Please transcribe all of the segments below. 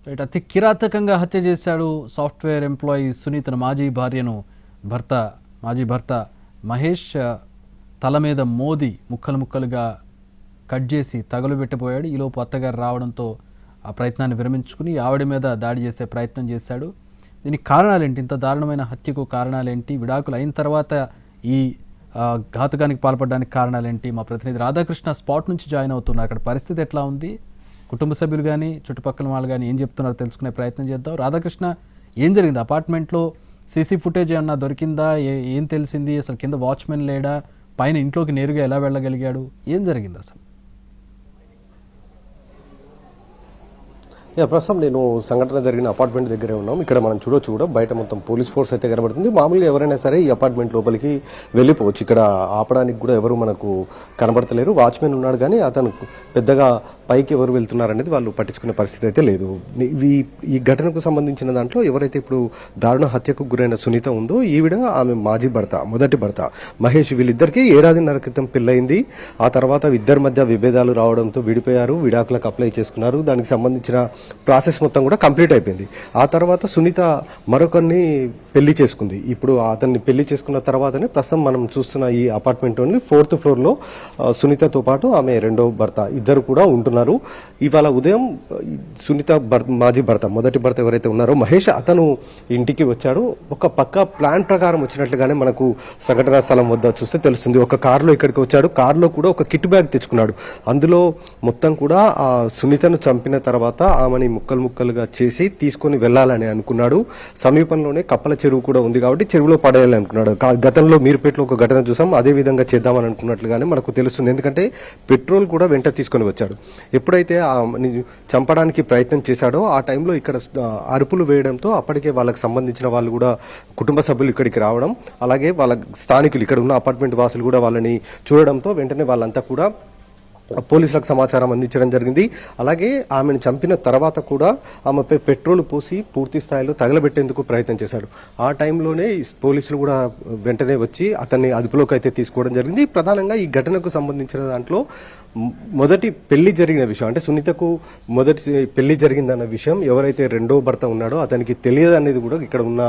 Right. అతి కిరాతకంగా హత్య చేశాడు సాఫ్ట్వేర్ ఎంప్లాయీ సునీతను. మాజీ భార్యను మాజీ భర్త మహేష్ తల మీద మోది ముక్కలు ముక్కలుగా కట్ చేసి తగలుబెట్టబోయాడు. ఈలోపు అత్తగారు రావడంతో ఆ ప్రయత్నాన్ని విరమించుకుని ఆవిడ మీద దాడి చేసే ప్రయత్నం చేశాడు. దీనికి కారణాలేంటి? ఇంత దారుణమైన హత్యకు కారణాలేంటి? విడాకులు అయిన తర్వాత ఈ ఘాతుకానికి పాల్పడడానికి కారణాలేంటి? మా ప్రతినిధి రాధాకృష్ణ స్పాట్ నుంచి జాయిన్ అవుతున్నారు. అక్కడ పరిస్థితి ఎట్లా ఉంది? కుటుంబ సభ్యులు కానీ చుట్టుపక్కల వాళ్ళు కానీ ఏం చెప్తున్నారో తెలుసుకునే ప్రయత్నం చేద్దాం. రాధాకృష్ణ, ఏం జరిగింది? అపార్ట్మెంట్లో సీసీ ఫుటేజ్ ఏమన్నా దొరికిందా? ఏం తెలిసింది? అసలు కింద వాచ్మెన్ లేడా? పైన ఇంట్లోకి నేరుగా ఎలా వెళ్ళగలిగాడు? ఏం జరిగింది అసలు? ప్రస్తుతం నేను సంఘటన జరిగిన అపార్ట్మెంట్ దగ్గరే ఉన్నాం. ఇక్కడ మనం చూడొచ్చు కూడా బయట మొత్తం పోలీస్ ఫోర్స్ అయితే కనబడుతుంది. మామూలుగా ఎవరైనా సరే ఈ అపార్ట్మెంట్ లోపలికి వెళ్ళిపోవచ్చు. ఇక్కడ ఆపడానికి కూడా ఎవరు మనకు కనబడతలేరు. వాచ్మెన్ ఉన్నాడు కానీ అతను పెద్దగా పైకి ఎవరు వెళ్తున్నారనేది వాళ్ళు పట్టించుకునే పరిస్థితి అయితే లేదు. ఈ ఘటనకు సంబంధించిన దాంట్లో ఎవరైతే ఇప్పుడు దారుణ హత్యకు గురైన సునీత ఉందో ఈవిడ ఆమె మాజీ భర్త, మొదటి భర్త మహేష్. వీళ్ళిద్దరికీ ఏడాదిన్నర క్రితం పెళ్ళయింది. ఆ తర్వాత ఇద్దరి మధ్య విభేదాలు రావడంతో విడిపోయారు. విడాకులకు అప్లై చేసుకున్నారు. దానికి సంబంధించిన ప్రాసెస్ మొత్తం కూడా కంప్లీట్ అయిపోయింది. ఆ తర్వాత సునీత మరొకరిని పెళ్లి చేసుకుంది. ఇప్పుడు అతన్ని పెళ్లి చేసుకున్న తర్వాతనే ప్రస్తుతం మనం చూస్తున్న ఈ అపార్ట్మెంట్లోని 4th ఫ్లోర్లో సునీతతో పాటు ఆమె రెండో భర్త ఇద్దరు కూడా ఉంటున్నారు. ఇవాళ ఉదయం సునీత మాజీ భర్త, మొదటి భర్త ఎవరైతే ఉన్నారో మహేష్, అతను ఇంటికి వచ్చాడు. ఒక పక్క ప్లాన్ ప్రకారం వచ్చినట్లుగానే మనకు సంఘటనా స్థలం వద్ద చూస్తే తెలుస్తుంది. ఒక కారులో ఇక్కడికి వచ్చాడు. కారులో కూడా ఒక కిట్ బ్యాగ్ తెచ్చుకున్నాడు. అందులో మొత్తం కూడా ఆ సునీతను చంపిన తర్వాత ఆమెని ముక్కలు ముక్కలుగా చేసి తీసుకొని వెళ్లాలని అనుకున్నాడు. సమీపంలోనే కప్పల చెరువు కూడా ఉంది కాబట్టి చెరువులో పడేయాలని అనుకున్నాడు. గతంలో మీర్పేటలో ఒక ఘటన చూసాం, అదే విధంగా చేద్దామని అనుకున్నట్లుగానే మనకు తెలుస్తుంది. ఎందుకంటే పెట్రోల్ కూడా వెంట తీసుకొని వచ్చాడు. ఎప్పుడైతే చంపడానికి ప్రయత్నం చేశాడో ఆ టైంలో ఇక్కడ అరుపులు వేయడంతో అప్పటికే వాళ్ళకి సంబంధించిన వాళ్ళు కూడా కుటుంబ సభ్యులు ఇక్కడికి రావడం, అలాగే వాళ్ళ స్థానికులు ఇక్కడ ఉన్న అపార్ట్మెంట్ వాసులు కూడా వాళ్ళని చూడడంతో వెంటనే వాళ్ళంతా కూడా పోలీసులకు సమాచారం అందించడం జరిగింది. అలాగే ఆమెను చంపిన తర్వాత కూడా ఆమెపై పెట్రోల్ పోసి పూర్తి స్థాయిలో తగలబెట్టేందుకు ప్రయత్నం చేశాడు. ఆ టైంలోనే పోలీసులు కూడా వెంటనే వచ్చి అతన్ని అదుపులోకి అయితే తీసుకోవడం జరిగింది. ప్రధానంగా ఈ ఘటనకు సంబంధించిన దాంట్లో మొదటి పెళ్లి జరిగిన విషయం, అంటే సునీతకు మొదటి పెళ్లి జరిగిందన్న విషయం ఎవరైతే రెండో భర్త ఉన్నాడో అతనికి తెలియదు అనేది కూడా ఇక్కడ ఉన్న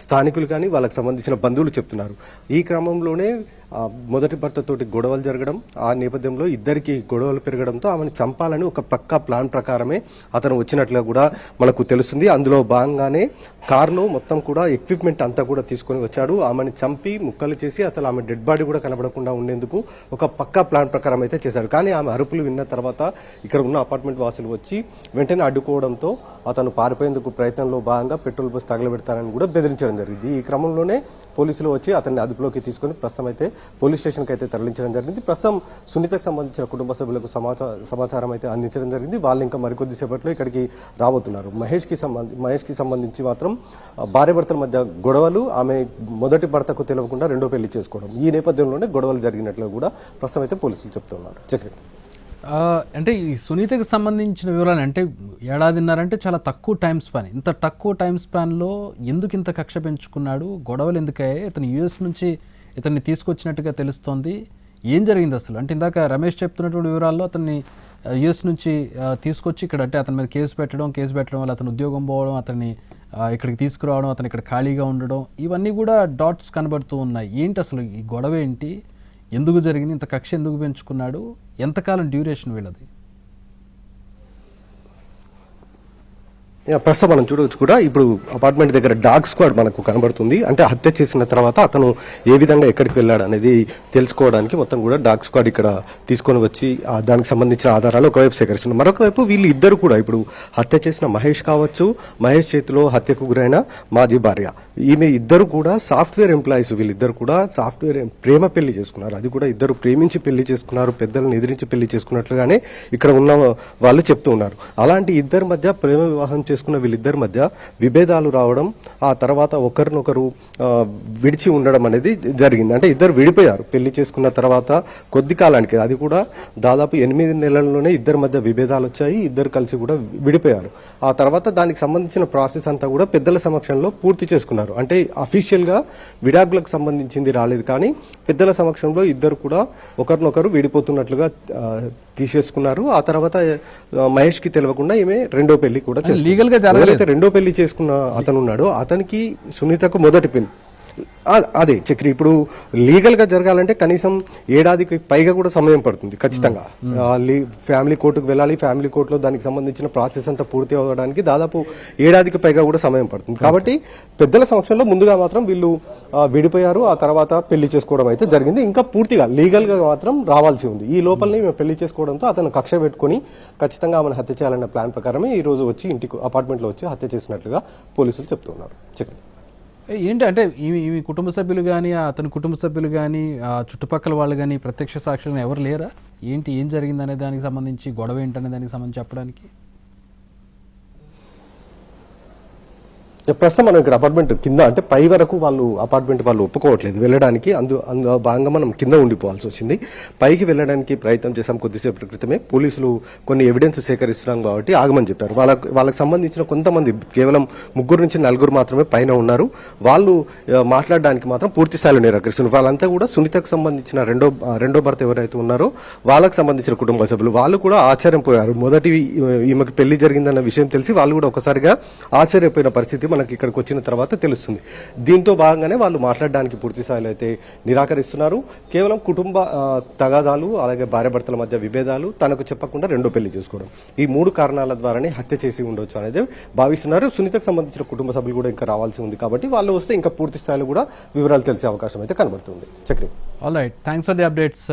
స్థానికులు కానీ వాళ్ళకి సంబంధించిన బంధువులు చెప్తున్నారు. ఈ క్రమంలోనే మొదటి భర్తతోటి గొడవలు జరగడం, ఆ నేపథ్యంలో ఇద్దరికి గొడవలు పెరగడంతో ఆమెను చంపాలని ఒక పక్కా ప్లాన్ ప్రకారమే అతను వచ్చినట్లుగా కూడా మనకు తెలుస్తుంది. అందులో భాగంగానే కారులో మొత్తం కూడా ఎక్విప్మెంట్ అంతా కూడా తీసుకొని వచ్చాడు. ఆమెను చంపి ముక్కలు చేసి అసలు ఆమె డెడ్ బాడీ కూడా కనబడకుండా ఉండేందుకు ఒక పక్కా ప్లాన్ ప్రకారం అయితే చేశాడు. కానీ ఆమె అరుపులు విన్న తర్వాత ఇక్కడ ఉన్న అపార్ట్మెంట్ వాసులు వచ్చి వెంటనే అడ్డుకోవడంతో అతను పారిపోయేందుకు ప్రయత్నంలో భాగంగా పెట్రోల్ పోసి తగలబెడతానని కూడా బెదిరించడం జరిగింది. ఈ క్రమంలోనే పోలీసులు వచ్చి అతన్ని అదుపులోకి తీసుకుని ప్రస్తుతం అయితే పోలీస్ స్టేషన్కి అయితే తరలించడం జరిగింది. ప్రస్తుతం సునీతకు సంబంధించిన కుటుంబ సభ్యులకు సమాచారం అయితే అందించడం జరిగింది. వాళ్ళు ఇంకా మరికొద్ది సేపట్లో ఇక్కడికి రాబోతున్నారు. మహేష్కి సంబంధించి మాత్రం భార్యాభర్తల మధ్య గొడవలు, ఆమె మొదటి భర్తకు తెలియకుండా రెండో పెళ్లి చేసుకోవడం, ఈ నేపథ్యంలోనే గొడవలు జరిగినట్లు కూడా ప్రస్తుతం అయితే పోలీసులు చెప్తున్నారు. చక్రి, అంటే ఈ సునీతకు సంబంధించిన వివరాలు అంటే ఏడాదిన్నారంటే చాలా తక్కువ టైం స్పాన్. ఇంత తక్కువ టైం స్పాన్లో ఎందుకు ఇంత కక్ష పెంచుకున్నాడు? గొడవలు ఎందుకయ్యాయి? ఇతను యూఎస్ నుంచి ఇతన్ని తీసుకొచ్చినట్టుగా తెలుస్తోంది. ఏం జరిగింది అసలు? అంటే ఇందాక రమేష్ చెప్తున్నటువంటి వివరాల్లో అతన్ని యూఎస్ నుంచి తీసుకొచ్చి ఇక్కడ అంటే అతని మీద కేసు పెట్టడం వల్ల అతను ఉద్యోగం పోవడం, అతన్ని ఇక్కడికి తీసుకురావడం, అతను ఇక్కడ ఖాళీగా ఉండడం, ఇవన్నీ కూడా డాట్స్ కనబడుతూ ఉన్నాయి. ఏంటి అసలు ఈ గొడవ ఏంటి? ఎందుకు జరిగింది? ఇంత కక్ష ఎందుకు పెంచుకున్నాడు? ఎంతకాలం డ్యూరేషన్ వీళ్ళది? ప్రస్తుతం మనం చూడవచ్చు కూడా ఇప్పుడు అపార్ట్మెంట్ దగ్గర డాగ్ స్క్వాడ్ మనకు కనబడుతుంది. అంటే హత్య చేసిన తర్వాత అతను ఏ విధంగా ఎక్కడికి వెళ్ళాడు అనేది తెలుసుకోవడానికి మొత్తం కూడా డాగ్ స్క్వాడ్ ఇక్కడ తీసుకొని వచ్చి దానికి సంబంధించిన ఆధారాలు ఒకవైపు సేకరిస్తున్నారు. మరొక వైపు వీళ్ళు ఇద్దరు కూడా ఇప్పుడు హత్య చేసిన మహేష్ కావచ్చు, మహేష్ చేతిలో హత్యకు గురైన మాజీ భార్య, ఈమె ఇద్దరు కూడా సాఫ్ట్వేర్ ఎంప్లాయీస్. వీళ్ళిద్దరు కూడా సాఫ్ట్వేర్ ప్రేమ పెళ్లి చేసుకున్నారు. అది కూడా ఇద్దరు ప్రేమించి పెళ్లి చేసుకున్నారు, పెద్దలను ఎదిరించి పెళ్లి చేసుకున్నట్లుగానే ఇక్కడ ఉన్న వాళ్ళు చెప్తూ ఉన్నారు. అలాంటి ఇద్దరి మధ్య ప్రేమ వివాహం చేసుకున్న వీళ్ళిద్దరి మధ్య విభేదాలు రావడం, ఆ తర్వాత ఒకరినొకరు విడిచి ఉండడం అనేది జరిగింది. అంటే ఇద్దరు విడిపోయారు పెళ్లి చేసుకున్న తర్వాత కొద్ది కాలానికి, అది కూడా దాదాపు 8 నెలల్లోనే ఇద్దరి మధ్య విభేదాలు వచ్చాయి. ఇద్దరు కలిసి కూడా విడిపోయారు. ఆ తర్వాత దానికి సంబంధించిన ప్రాసెస్ అంతా కూడా పెద్దల సమక్షంలో పూర్తి చేసుకున్నారు. అంటే అఫీషియల్ గా విడాకులకు సంబంధించింది రాలేదు, కానీ పెద్దల సమక్షంలో ఇద్దరు కూడా ఒకరినొకరు విడిపోతున్నట్లుగా తీసేసుకున్నారు. ఆ తర్వాత మహేష్ కి తెలియకుండా ఈమె రెండో పెళ్లి కూడా చేసుకుంది. లీగల్ గా జరగలేదు. ఎవరైతే రెండో పెళ్లి చేసుకున్న అతను ఉన్నాడో అతనికి సునీతకు మొదటి పెళ్లి. అదే చక్రి, ఇప్పుడు లీగల్ గా జరగాలంటే కనీసం ఏడాదికి పైగా కూడా సమయం పడుతుంది ఖచ్చితంగా. ఫ్యామిలీ కోర్టుకు వెళ్ళాలి, ఫ్యామిలీ కోర్టులో దానికి సంబంధించిన ప్రాసెస్ అంతా పూర్తి అవ్వడానికి దాదాపు ఏడాదికి పైగా కూడా సమయం పడుతుంది. కాబట్టి పెద్దల సమక్షంలో ముందుగా మాత్రం వీళ్ళు విడిపోయారు, ఆ తర్వాత పెళ్లి చేసుకోవడం అయితే జరిగింది. ఇంకా పూర్తిగా లీగల్ గా మాత్రం రావాల్సి ఉంది. ఈ లోపలనే పెళ్లి చేసుకోవడంతో అతను కక్ష పెట్టుకుని ఖచ్చితంగా ఆమెను హత్య చేయాలన్న ప్లాన్ ప్రకారమే ఈ రోజు వచ్చి ఇంటికి అపార్ట్మెంట్ లో వచ్చి హత్య చేసినట్లుగా పోలీసులు చెప్తున్నారు. చక్రి, ఏంటి అంటే ఈ కుటుంబ సభ్యులు కానీ అతని కుటుంబ సభ్యులు కానీ చుట్టుపక్కల వాళ్ళు కానీ ప్రత్యక్ష సాక్షులు ఎవరు లేరా? ఏం జరిగిందనే దానికి సంబంధించి గొడవ ఏంటనే దానికి సంబంధించి చెప్పడానికి? ప్రస్తుతం మనం ఇక్కడ అపార్ట్మెంట్ కింద అంటే పై వరకు అపార్ట్మెంట్ వాళ్ళు ఒప్పుకోవట్లేదు వెళ్ళడానికి. అందులో భాగంగా మనం కింద ఉండిపోవాల్సి వచ్చింది. పైకి వెళ్ళడానికి ప్రయత్నం చేశాం. కొద్దిసేపటి క్రితమే పోలీసులు కొన్ని ఎవిడెన్స్ సేకరిస్తున్నాం కాబట్టి ఆగమని చెప్పారు. వాళ్ళకి సంబంధించిన కొంతమంది, కేవలం 3 నుంచి 4 మాత్రమే పైన ఉన్నారు. వాళ్ళు మాట్లాడడానికి మాత్రం పూర్తి స్థాయిలో నిరాకరిస్తున్నారు. వాళ్ళంతా కూడా సునీతకు సంబంధించిన రెండో భర్త ఎవరైతే ఉన్నారో వాళ్ళకి సంబంధించిన కుటుంబ సభ్యులు. వాళ్ళు కూడా ఆశ్చర్యపోయారు. మొదటి ఈమెకి పెళ్లి జరిగిందన్న విషయం తెలిసి వాళ్ళు కూడా ఒకసారిగా ఆశ్చర్యపోయిన పరిస్థితి మనకి ఇక్కడికి వచ్చిన తర్వాత తెలుస్తుంది. దీంతో భాగంగానే వాళ్ళు మాట్లాడడానికి పూర్తి స్థాయిలో అయితే నిరాకరిస్తున్నారు. కేవలం కుటుంబ తగాదాలు, అలాగే భార్యాభర్తల మధ్య విభేదాలు, తనకు చెప్పకుండా రెండో పెళ్లి చేసుకోవడం, ఈ 3 కారణాల ద్వారానే హత్య చేసి ఉండొచ్చు అనేది భావిస్తున్నారు. సునీతకు సంబంధించిన కుటుంబ సభ్యులు కూడా ఇంకా రావాల్సి ఉంది కాబట్టి వాళ్ళు వస్తే ఇంకా పూర్తి స్థాయిలో కూడా వివరాలు తెలిసే అవకాశం అయితే కనబడుతుంది. Chakri, all right, thanks for the updates